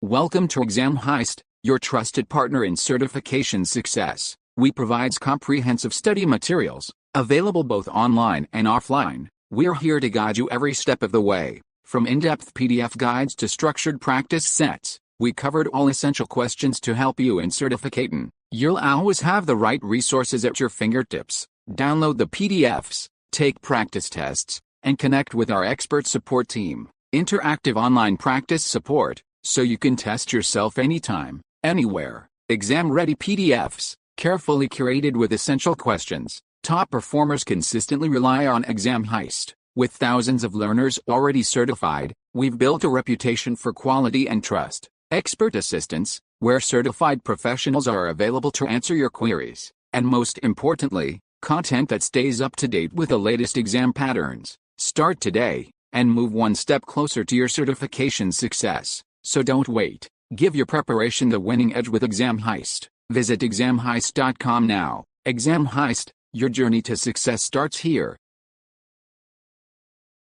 Welcome to Exam Heist, your trusted partner in certification success. We provide comprehensive study materials, available both online and offline. We're here to guide you every step of the way. From in-depth PDF guides to structured practice sets, we covered all essential questions to help you in certificating. You'll always have the right resources at your fingertips. Download the PDFs, take practice tests, and connect with our expert support team. Interactive online practice support, so you can test yourself anytime, anywhere. Exam-ready PDFs, carefully curated with essential questions. Top performers consistently rely on Exam Heist. With thousands of learners already certified, we've built a reputation for quality and trust. Expert assistance, where certified professionals are available to answer your queries. And most importantly, content that stays up to date with the latest exam patterns. Start today, and move one step closer to your certification success. So don't wait. Give your preparation the winning edge with Exam Heist. Visit examheist.com now. Exam Heist, your journey to success starts here.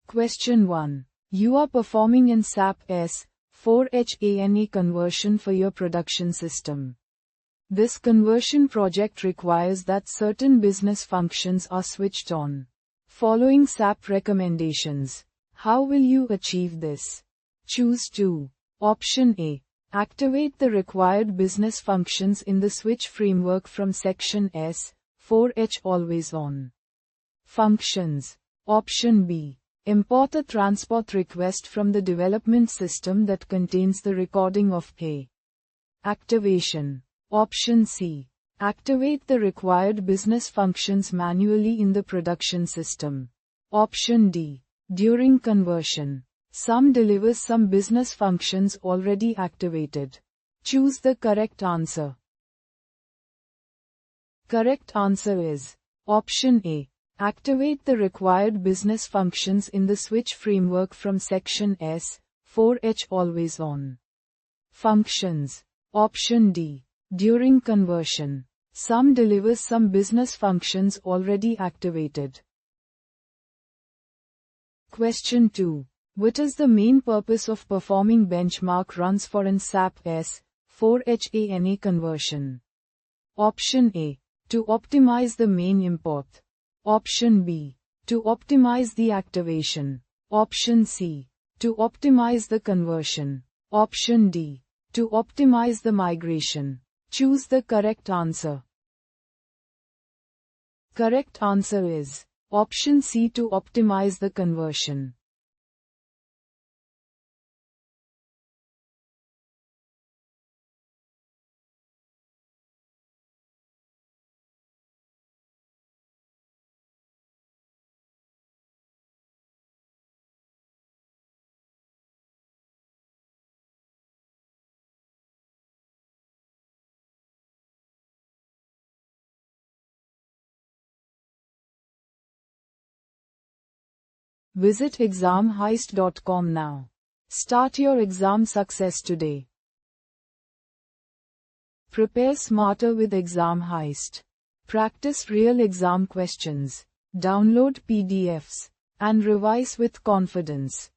Question 1. You are performing in SAP S/4HANA conversion for your production system. This conversion project requires that certain business functions are switched on. Following SAP recommendations. How will you achieve this? Choose 2. Option A. Activate the required business functions in the switch framework from section S/4H Always On. Functions. Option B. Import a transport request from the development system that contains the recording of pay. Activation. Option C. Activate the required business functions manually in the production system. Option D. During conversion. Some delivers some business functions already activated. Choose the correct answer. Correct answer is Option A. Activate the required business functions in the switch framework from section S/4H Always On. Functions. Option D. During conversion. Some delivers some business functions already activated. Question 2. What is the main purpose of performing benchmark runs for an SAP S/4HANA conversion? Option A. To optimize the main import. Option B. To optimize the activation. Option C. To optimize the conversion. Option D. To optimize the migration. Choose the correct answer. Correct answer is Option C. To optimize the conversion. Visit examheist.com now. Start your exam success today. Prepare smarter with Exam Heist. Practice real exam questions. Download PDFs. And revise with confidence.